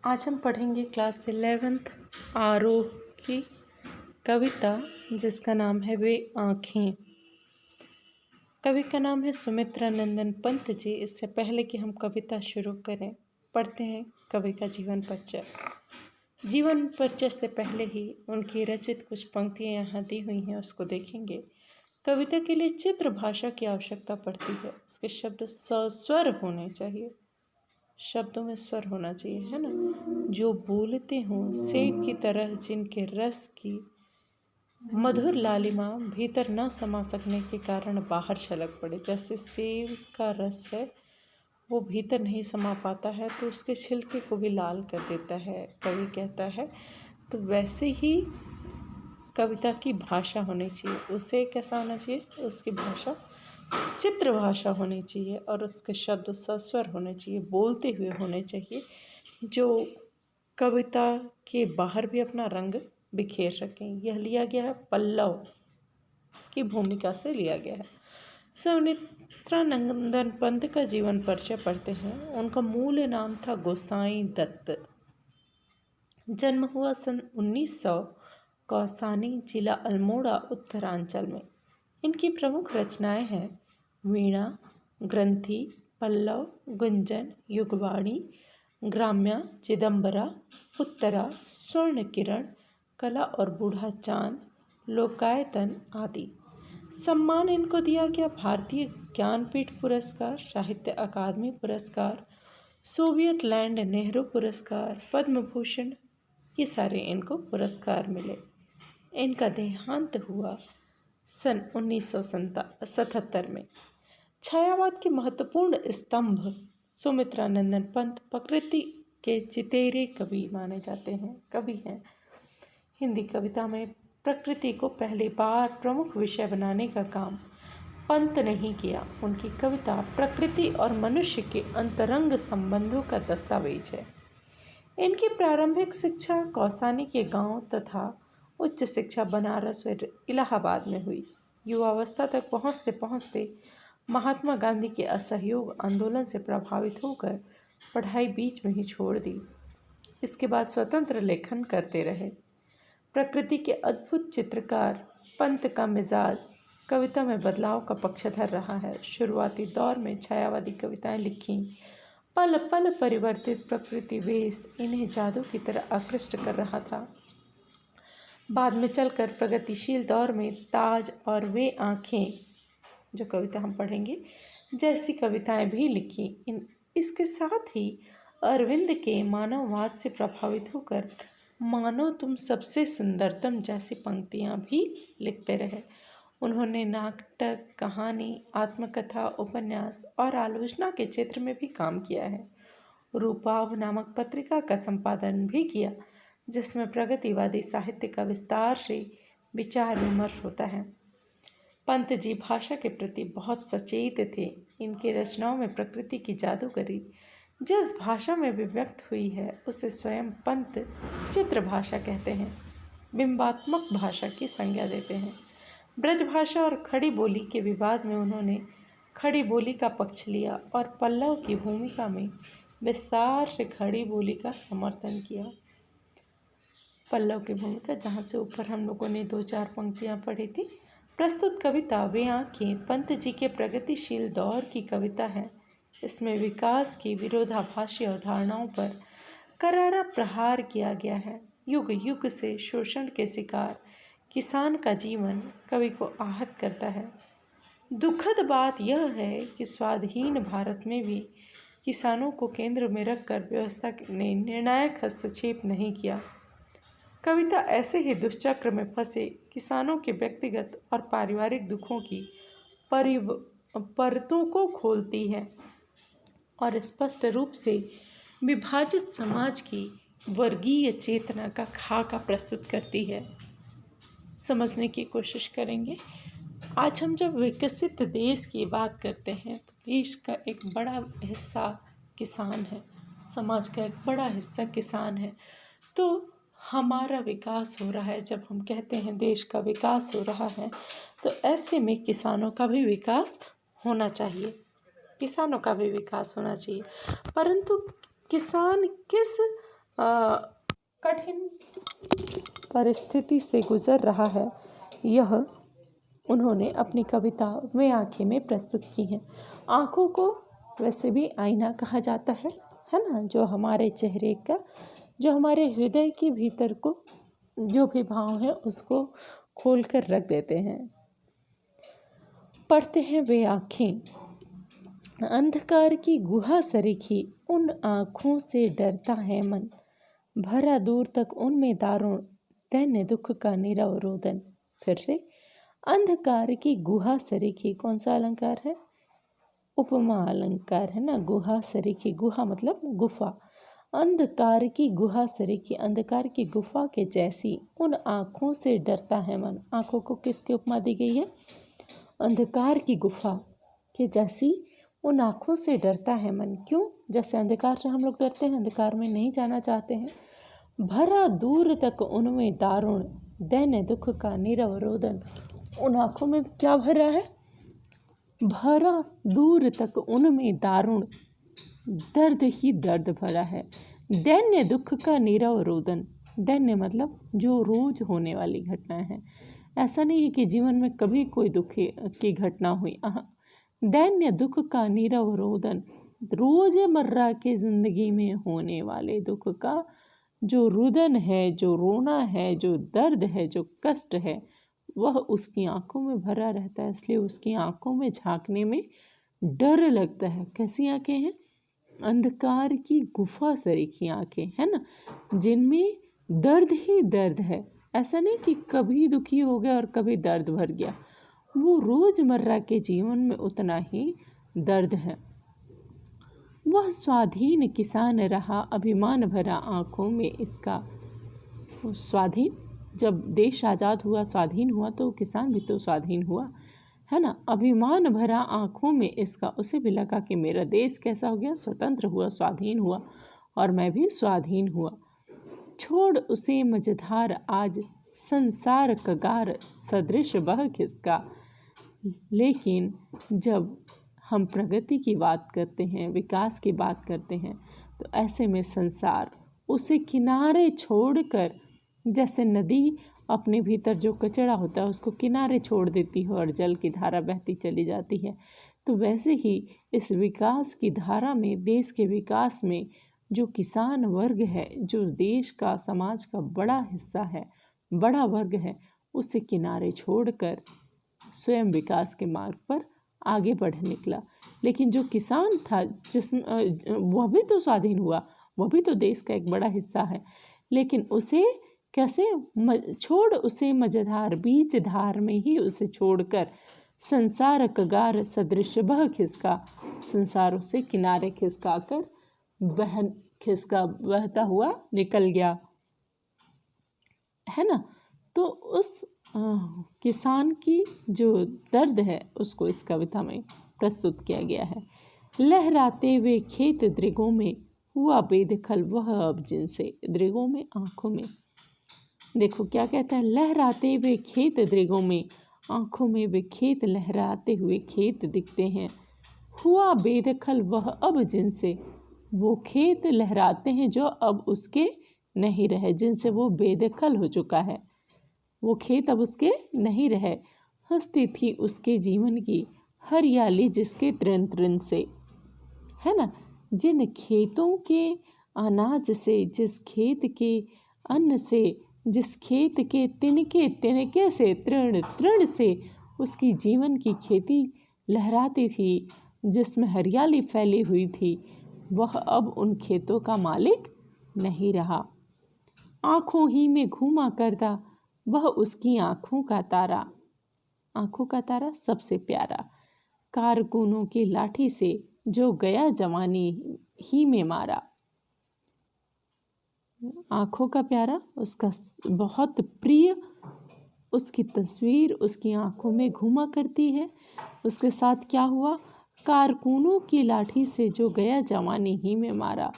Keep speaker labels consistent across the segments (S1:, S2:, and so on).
S1: आज हम पढ़ेंगे क्लास 11th आरोह की कविता जिसका नाम है वे आँखें। कवि का नाम है सुमित्रा नंदन पंत जी। इससे पहले कि हम कविता शुरू करें, पढ़ते हैं कवि का जीवन परिचय। जीवन परिचय से पहले ही उनकी रचित कुछ पंक्तियाँ यहाँ दी हुई हैं, उसको देखेंगे। कविता के लिए चित्र भाषा की आवश्यकता पड़ती है। उसके शब्द सस्वर होने चाहिए, शब्दों में स्वर होना चाहिए, है ना। जो बोलते हों सेब की तरह, जिनके रस की मधुर लालिमा भीतर न समा सकने के कारण बाहर छलक पड़े। जैसे सेब का रस है, वो भीतर नहीं समा पाता है तो उसके छिलके को भी लाल कर देता है, कवि कहता है। तो वैसे ही कविता की भाषा होनी चाहिए। उसे कैसा होना चाहिए? उसकी भाषा चित्र भाषा होनी चाहिए और उसके शब्द सस्वर होने चाहिए, बोलते हुए होने चाहिए, जो कविता के बाहर भी अपना रंग बिखेर सकें। यह लिया गया है पल्लव की भूमिका से लिया गया है। सुमित्रा नंदन पंत का जीवन परिचय पढ़ते हैं। उनका मूल नाम था गोसाई दत्त। जन्म हुआ सन 1900 कौसानी, जिला अल्मोड़ा, उत्तरांचल में। इनकी प्रमुख रचनाएं हैं वीणा, ग्रंथि, पल्लव, गुंजन, युगवाणी, ग्राम्या, चिदंबरा, उत्तरा, स्वर्ण किरण, कला और बूढ़ा चांद, लोकायतन आदि। सम्मान इनको दिया गया भारतीय ज्ञानपीठ पुरस्कार, साहित्य अकादमी पुरस्कार, सोवियत लैंड नेहरू पुरस्कार, पद्म भूषण, ये सारे इनको पुरस्कार मिले। इनका देहांत हुआ सन 1977 में। छायावाद के महत्वपूर्ण स्तंभ सुमित्रा नंदन पंत प्रकृति के चितेरे कवि माने जाते हैं, कवि हैं। हिंदी कविता में प्रकृति को पहली बार प्रमुख विषय बनाने का काम पंत ने ही किया। उनकी कविता प्रकृति और मनुष्य के अंतरंग संबंधों का दस्तावेज है। इनकी प्रारंभिक शिक्षा कौसानी के गांव तथा उच्च शिक्षा बनारस और इलाहाबाद में हुई। युवावस्था तक पहुँचते पहुँचते महात्मा गांधी के असहयोग आंदोलन से प्रभावित होकर पढ़ाई बीच में ही छोड़ दी। इसके बाद स्वतंत्र लेखन करते रहे। प्रकृति के अद्भुत चित्रकार पंत का मिजाज कविता में बदलाव का पक्षधर रहा है। शुरुआती दौर में छायावादी कविताएं लिखीं। पल पल परिवर्तित प्रकृति वेश इन्हें जादू की तरह आकृष्ट कर रहा था। बाद में चलकर प्रगतिशील दौर में ताज और वे आँखें, जो कविता हम पढ़ेंगे, जैसी कविताएं भी लिखी। इसके साथ ही अरविंद के मानववाद से प्रभावित होकर मानो तुम सबसे सुंदरतम जैसी पंक्तियां भी लिखते रहे। उन्होंने नाटक, कहानी, आत्मकथा, उपन्यास और आलोचना के क्षेत्र में भी काम किया है। रूपाव नामक पत्रिका का संपादन भी किया, जिसमें प्रगतिवादी साहित्य का विस्तार से विचार विमर्श होता है। पंत जी भाषा के प्रति बहुत सचेत थे। इनकी रचनाओं में प्रकृति की जादूगरी जिस भाषा में भी व्यक्त हुई है उसे स्वयं पंत चित्र भाषा कहते हैं। बिंबात्मक भाषा की संज्ञा देते हैं। ब्रज भाषा और खड़ी बोली के विवाद में उन्होंने खड़ी बोली का पक्ष लिया और पल्लव की भूमिका में विस्तार से खड़ी बोली का समर्थन किया। पल्लव की भूमिका, जहाँ से ऊपर हम लोगों ने 2-4 पंक्तियाँ पढ़ी थी। प्रस्तुत कविता वे आँखें पंत जी के प्रगतिशील दौर की कविता है। इसमें विकास की विरोधाभासी अवधारणाओं पर करारा प्रहार किया गया है। युग युग से शोषण के शिकार किसान का जीवन कवि को आहत करता है। दुखद बात यह है कि स्वाधीन भारत में भी किसानों को केंद्र में रखकर व्यवस्था ने निर्णायक हस्तक्षेप नहीं किया। कविता ऐसे ही दुष्चक्र में फंसे किसानों के व्यक्तिगत और पारिवारिक दुखों की परतों को खोलती है और स्पष्ट रूप से विभाजित समाज की वर्गीय चेतना का खाका प्रस्तुत करती है। समझने की कोशिश करेंगे। आज हम जब विकसित देश की बात करते हैं तो देश का एक बड़ा हिस्सा किसान है, समाज का एक बड़ा हिस्सा किसान है। तो हमारा विकास हो रहा है, जब हम कहते हैं देश का विकास हो रहा है तो ऐसे में किसानों का भी विकास होना चाहिए, किसानों का भी विकास होना चाहिए। परंतु किसान किस कठिन परिस्थिति से गुजर रहा है, यह उन्होंने अपनी कविता वे आँखें में प्रस्तुत की हैं। आँखों को वैसे भी आईना कहा जाता है ना, जो हमारे चेहरे का, जो हमारे हृदय के भीतर को जो भी भाव है उसको खोल कर रख देते हैं। पढ़ते हैं वे आँखें, अंधकार की गुहा सरीखी, उन आँखों से डरता है मन, भरा दूर तक उनमें दारुण, दैन्य दुख का नीरव रोदन। फिर से, अंधकार की गुहा सरीखी, कौन सा अलंकार है? उपमा अलंकार है ना। गुहा सरीखी, गुहा मतलब गुफा। अंधकार की गुहा सरीखी, अंधकार की गुफा के जैसी, उन आँखों से डरता है मन। आँखों को किसकी उपमा दी गई है? अंधकार की गुफा के जैसी उन आँखों से डरता है मन। क्यों? जैसे अंधकार से हम लोग डरते हैं, अंधकार में नहीं जाना चाहते हैं। भरा दूर तक उनमें दारुण, दैन्य दुख का नीरव रोदन। उन आँखों में क्या भरा है? भरा दूर तक उनमें दारुण, दर्द ही दर्द भरा है। दैन्य दुख का नीरव रोदन, दैन्य मतलब जो रोज होने वाली घटनाएं हैं। ऐसा नहीं है कि जीवन में कभी कोई दुख की घटना हुई। दैन्य दुख का नीरव रोदन, रोजमर्रा की जिंदगी में होने वाले दुख का जो रुदन है, जो रोना है, जो दर्द है, जो कष्ट है, वह उसकी आंखों में भरा रहता है। इसलिए उसकी आंखों में झांकने में डर लगता है। कैसी आंखें हैं? अंधकार की गुफा सरीखी आंखें, है ना, जिनमें दर्द ही दर्द है। ऐसा नहीं कि कभी दुखी हो गया और कभी दर्द भर गया, वो रोजमर्रा के जीवन में उतना ही दर्द है। वह स्वाधीन किसान रहा, अभिमान भरा आँखों में इसका। स्वाधीन, जब देश आज़ाद हुआ, स्वाधीन हुआ, तो किसान भी तो स्वाधीन हुआ, है ना। अभिमान भरा आँखों में इसका, उसे भी लगा कि मेरा देश कैसा हो गया, स्वतंत्र हुआ, स्वाधीन हुआ, और मैं भी स्वाधीन हुआ। छोड़ उसे मझधार आज, संसार कगार सदृश बह खिसका। लेकिन जब हम प्रगति की बात करते हैं, विकास की बात करते हैं, तो ऐसे में संसार उसे किनारे छोड़कर, जैसे नदी अपने भीतर जो कचरा होता है उसको किनारे छोड़ देती है और जल की धारा बहती चली जाती है, तो वैसे ही इस विकास की धारा में, देश के विकास में जो किसान वर्ग है, जो देश का, समाज का बड़ा हिस्सा है, बड़ा वर्ग है, उसे किनारे छोड़कर स्वयं विकास के मार्ग पर आगे बढ़ निकला। लेकिन जो किसान था, वह भी तो स्वाधीन हुआ, वह भी तो देश का एक बड़ा हिस्सा है, लेकिन उसे कैसे छोड़ उसे मझधार, बीच धार में ही उसे छोड़कर संसार कगार सदृश बह खिसका, संसार उसे किनारे खिसका कर बहता हुआ निकल गया, है ना। तो उस किसान की जो दर्द है उसको इस कविता में प्रस्तुत किया गया है। लहराते हुए खेत दृगों में, हुआ बेदखल वह अब जिनसे। दृगों में, आँखों में, देखो क्या कहता है, लहराते हुए खेत दृगों में, आँखों में वे खेत लहराते हुए खेत दिखते हैं। हुआ बेदखल वह अब जिनसे, वो खेत लहराते हैं जो अब उसके नहीं रहे, जिनसे वो बेदखल हो चुका है, वो खेत अब उसके नहीं रहे। हंसती थी उसके जीवन की हरियाली जिसके तृण तृण से, है ना। जिन खेतों के अनाज से, जिस खेत के अन्न से, जिस खेत के तिनके तिनके से, तृण तृण से उसकी जीवन की खेती लहराती थी, जिसमें हरियाली फैली हुई थी, वह अब उन खेतों का मालिक नहीं रहा। आँखों ही में घूमा करता वह उसकी आँखों का तारा, आँखों का तारा सबसे प्यारा, कारकुनों की लाठी से जो गया जवानी ही में मारा। आँखों का प्यारा, उसका बहुत प्रिय, उसकी तस्वीर उसकी आँखों में घूमा करती है। उसके साथ क्या हुआ? कारकुनों की लाठी से जो गया जवानी ही में मारा।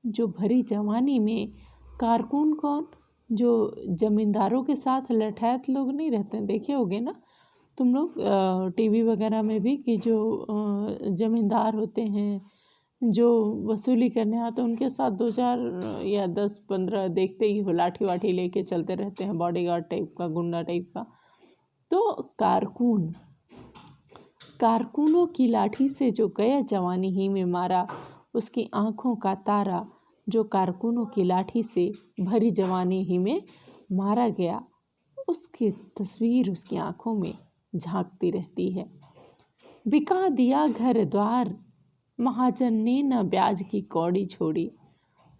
S1: जो भरी जवानी में कारकुन कौन? जो ज़मींदारों के साथ लठैत लोग नहीं रहते हैं, देखे होगे ना तुम लोग टीवी वगैरह में भी, कि जो ज़मींदार होते हैं जो वसूली करने आते हैं उनके साथ 2-4 या 10-15 देखते ही हो लाठी वाठी लेके चलते रहते हैं, बॉडीगार्ड टाइप का, गुंडा टाइप का। तो कारकुनों की लाठी से जो गया जवानी ही में मारा, उसकी आँखों का तारा जो कारकुनों की लाठी से भरी जवानी ही में मारा गया, उसकी तस्वीर उसकी आँखों में झांकती रहती है। बिका दिया घर द्वार, महाजन ने न ब्याज की कौड़ी छोड़ी।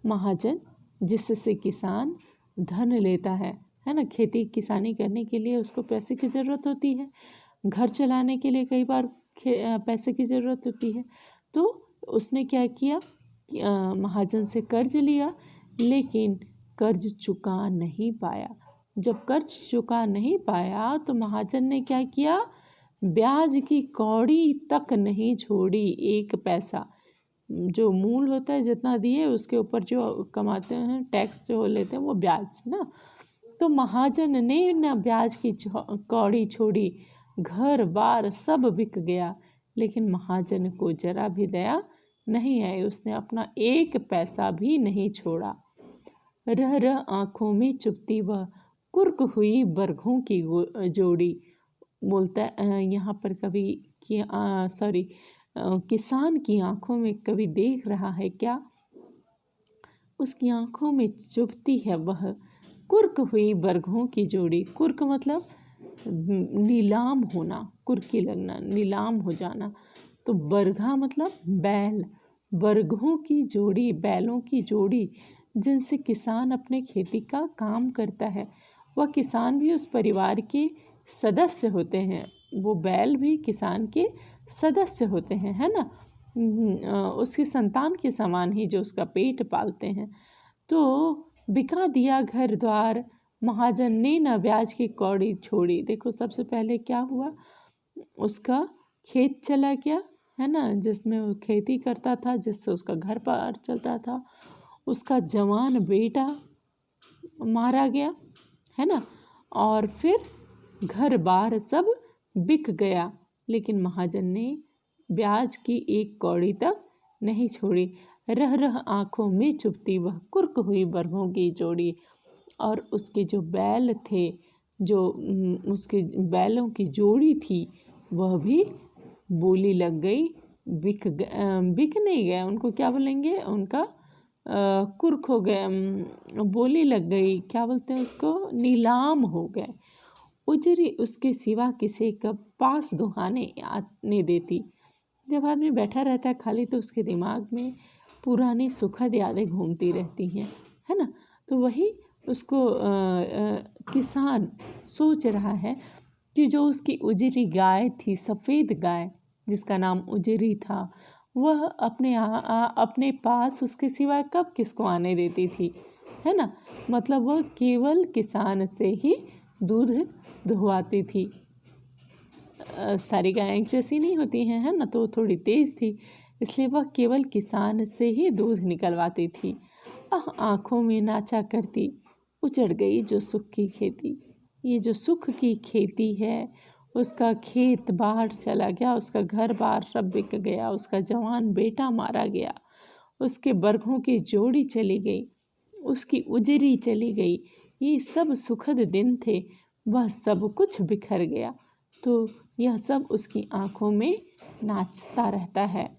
S1: महाजन जिससे किसान धन लेता है ना, खेती किसानी करने के लिए उसको पैसे की ज़रूरत होती है, घर चलाने के लिए कई बार पैसे की ज़रूरत होती है। तो उसने क्या किया, महाजन से कर्ज लिया, लेकिन कर्ज चुका नहीं पाया। जब कर्ज चुका नहीं पाया तो महाजन ने क्या किया, ब्याज की कौड़ी तक नहीं छोड़ी। एक पैसा जो मूल होता है जितना दिए उसके ऊपर जो कमाते हैं टैक्स जो लेते हैं वो ब्याज ना, तो महाजन ने न ब्याज की कौड़ी छोड़ी, घर बार सब बिक गया, लेकिन महाजन को जरा भी दया नहीं आई, उसने अपना एक पैसा भी नहीं छोड़ा। रह रह आँखों में चुभती वह कुर्क हुई बरघों की जोड़ी। बोलता यहाँ पर कवि की किसान की आँखों में कवि देख रहा है क्या, उसकी आँखों में चुभती है वह कुर्क हुई बरघों की जोड़ी। कुर्क मतलब नीलाम होना, कुर्की लगना, नीलाम हो जाना। तो बरघा मतलब बैल, बरघों की जोड़ी, बैलों की जोड़ी जिनसे किसान अपने खेती का काम करता है। वह किसान भी उस परिवार के सदस्य होते हैं, वो बैल भी किसान के सदस्य होते हैं, है ना, उसकी संतान के समान ही जो उसका पेट पालते हैं। तो बिका दिया घर द्वार, महाजन ने न ब्याज की कौड़ी छोड़ी। देखो सबसे पहले क्या हुआ, उसका खेत चला गया, है ना, जिसमें वो खेती करता था, जिससे उसका घर पार चलता था। उसका जवान बेटा मारा गया, है ना, और फिर घर बार सब बिक गया, लेकिन महाजन ने ब्याज की एक कौड़ी तक नहीं छोड़ी। रह रह आँखों में चुभती वह कुर्क हुई बरघों की जोड़ी। और उसके जो बैल थे, जो उसके बैलों की जोड़ी थी, वह भी बोली लग गई, बिक नहीं गया, उनको क्या बोलेंगे, उनका कुर्क हो गया, बोली लग गई, क्या बोलते हैं उसको, नीलाम हो गए। उजरी उसके सिवा किसे कब पास दुहाने आने देती। जब आदमी बैठा रहता है खाली तो उसके दिमाग में पुरानी सुखद यादें घूमती रहती हैं, है ना। तो वही उसको किसान सोच रहा है कि जो उसकी उजरी गाय थी, सफ़ेद गाय जिसका नाम उजरी था, वह अपने पास उसके सिवा कब किसको आने देती थी, है ना। मतलब वह केवल किसान से ही दूध दुहवाती थी। सारी गायें एक जैसी नहीं होती हैं, है ना, तो थोड़ी तेज़ थी, इसलिए वह केवल किसान से ही दूध निकलवाती थी। आँखों में नाचा करती उजड़ गई जो सुख की खेती। ये जो सुख की खेती है, उसका खेत बाहर चला गया, उसका घर बार सब बिक गया, उसका जवान बेटा मारा गया, उसके बरघों की जोड़ी चली गई, उसकी उजरी चली गई। ये सब सुखद दिन थे, वह सब कुछ बिखर गया। तो यह सब उसकी आँखों में नाचता रहता है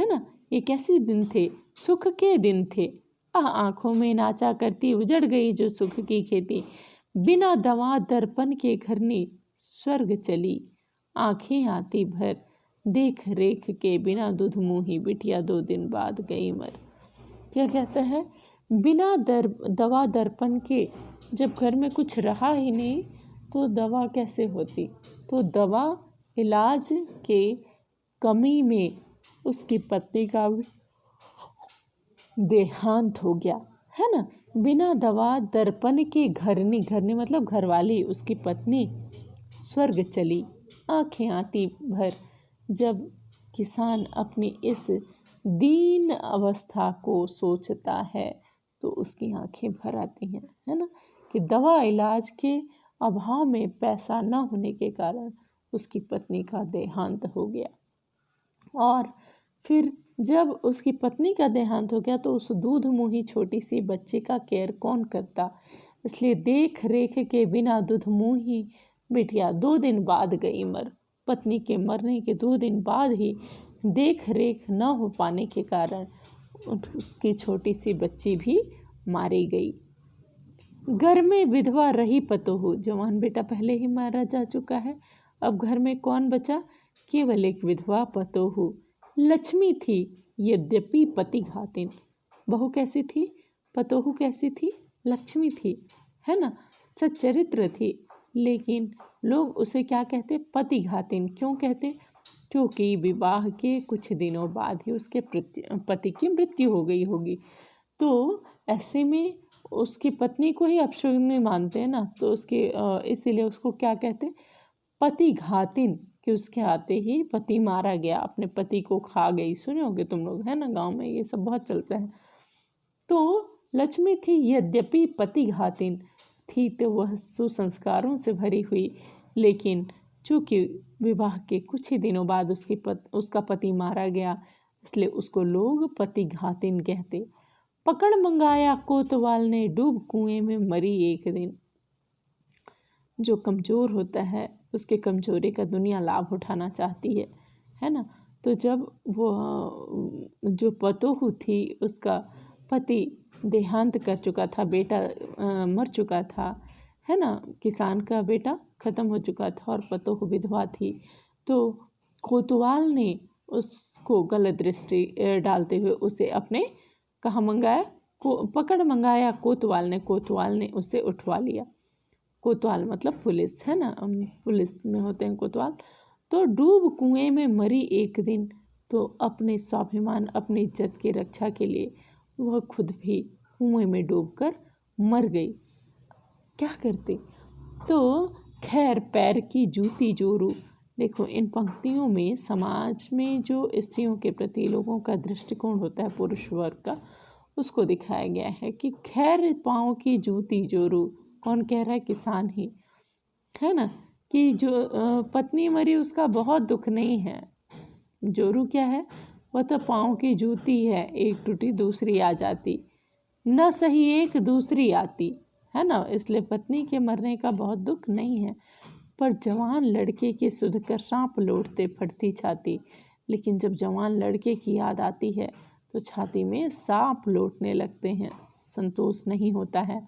S1: ना। ये कैसे दिन थे, सुख के दिन थे। आँखों में नाचा करती उजड़ गई जो सुख की खेती। बिना दवा दर्पण के घरनी स्वर्ग चली, आँखें आती भर देख रेख के, बिना दूध मुँही बिटिया 2 दिन बाद गई मर। क्या कहता है, बिना दवा दर्पण के, जब घर में कुछ रहा ही नहीं तो दवा कैसे होती। तो दवा इलाज के कमी में उसकी पत्नी का देहांत हो गया, है ना। बिना दवा दर्पण के घरनी मतलब घरवाली, उसकी पत्नी स्वर्ग चली, आँखें आती भर। जब किसान अपनी इस दीन अवस्था को सोचता है तो उसकी आँखें भर आती हैं, है ना, कि दवा इलाज के अभाव में, पैसा न होने के कारण उसकी पत्नी का देहांत हो गया। और फिर जब उसकी पत्नी का देहांत हो गया तो उस दूध मुंही छोटी सी बच्ची का केयर कौन करता, इसलिए देख रेख के बिना दूध मुंही बिटिया 2 दिन बाद गई मर। पत्नी के मरने के 2 दिन बाद ही देख रेख न हो पाने के कारण उसकी छोटी सी बच्ची भी मारी गई। घर में विधवा रही पतोहू, जवान बेटा पहले ही मारा जा चुका है, अब घर में कौन बचा, केवल एक विधवा पतोहू। लक्ष्मी थी यद्यपि पति घातिन, बहू कैसी थी, पतोहू कैसी थी, लक्ष्मी थी, है ना, सच्चरित्र थी, लेकिन लोग उसे क्या कहते, पति घातिन। क्यों कहते, क्योंकि विवाह के कुछ दिनों बाद ही उसके पति की मृत्यु हो गई होगी, तो ऐसे में उसकी पत्नी को ही अपशकुनी मानते हैं ना, तो उसके इसीलिए उसको क्या कहते, पति घातिन, कि उसके आते ही पति मारा गया, अपने पति को खा गई। सुने होगे तुम लोग, है ना, गांव में ये सब बहुत चलता है। तो लक्ष्मी थी यद्यपि पति घातिन थी, तो वह सुसंस्कारों से भरी हुई, लेकिन चूँकि विवाह के कुछ ही दिनों बाद उसका पति मारा गया, इसलिए उसको लोग पति घातिन कहते। पकड़ मंगाया कोतवाल ने, डूब कुएं में मरी एक दिन। जो कमज़ोर होता है उसके कमज़ोरी का दुनिया लाभ उठाना चाहती है ना। तो जब वो जो पतोहू थी उसका पति देहांत कर चुका था, बेटा मर चुका था, है ना, किसान का बेटा ख़त्म हो चुका था और पतोहू विधवा थी, तो कोतवाल ने उसको गलत दृष्टि डालते हुए उसे अपने कहाँ मंगाया, पकड़ मंगाया कोतवाल ने उसे उठवा लिया। कोतवाल मतलब पुलिस, है ना, पुलिस में होते हैं कोतवाल। तो डूब कुएं में मरी एक दिन, तो अपने स्वाभिमान अपनी इज्जत की रक्षा के लिए वह खुद भी कुएं में डूबकर मर गई। क्या करती, तो खैर पैर की जूती जोरू। देखो इन पंक्तियों में समाज में जो स्त्रियों के प्रति लोगों का दृष्टिकोण होता है पुरुष वर्ग का, उसको दिखाया गया है कि खैर पाँव की जूती जोरू। कौन कह रहा है, किसान ही, है ना, कि जो पत्नी मरी उसका बहुत दुख नहीं है। जोरू क्या है, वह तो पाँव की जूती है, एक टूटी दूसरी आ जाती, न सही एक दूसरी आती, है ना, इसलिए पत्नी के मरने का बहुत दुख नहीं है। पर जवान लड़के की सुध कर सांप लौटते फटती छाती, लेकिन जब जवान लड़के की याद आती है तो छाती में सांप लौटने लगते हैं, संतोष नहीं होता है।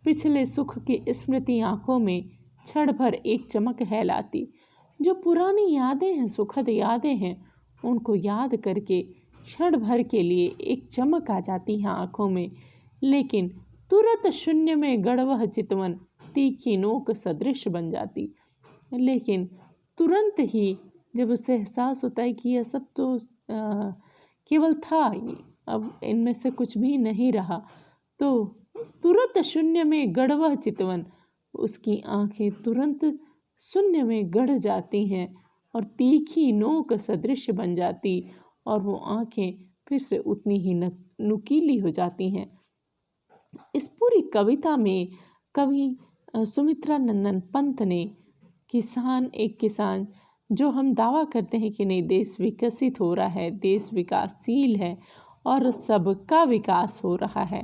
S1: पिछले सुख की स्मृति आंखों में क्षण भर एक चमक है लाती। जो पुरानी यादें हैं, सुखद यादें हैं, उनको याद करके क्षण भर के लिए एक चमक आ जाती है आंखों में, लेकिन तुरंत शून्य में गड़वह चितवन तीखी नोक सदृश बन जाती। लेकिन तुरंत ही जब उसे एहसास होता है कि यह सब तो केवल था, अब इनमें से कुछ भी नहीं रहा, तो तुरंत शून्य में गड़वह चितवन, उसकी आंखें तुरंत शून्य में गड़ जाती हैं और तीखी नोक सदृश बन जाती, और वो आंखें फिर से उतनी ही नुकीली हो जाती हैं। इस पूरी कविता में कवि सुमित्रा नंदन पंत ने एक किसान जो हम दावा करते हैं कि नहीं, देश विकसित हो रहा है, देश विकासशील है और सबका विकास हो रहा है,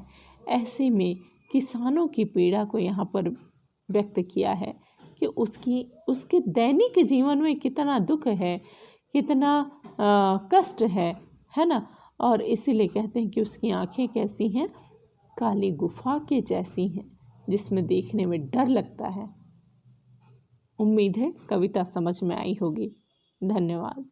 S1: ऐसे में किसानों की पीड़ा को यहाँ पर व्यक्त किया है कि उसके दैनिक जीवन में कितना दुख है, कितना कष्ट है ना। और इसीलिए कहते हैं कि उसकी आंखें कैसी हैं, काली गुफा के जैसी हैं, जिसमें देखने में डर लगता है। उम्मीद है कविता समझ में आई होगी। धन्यवाद।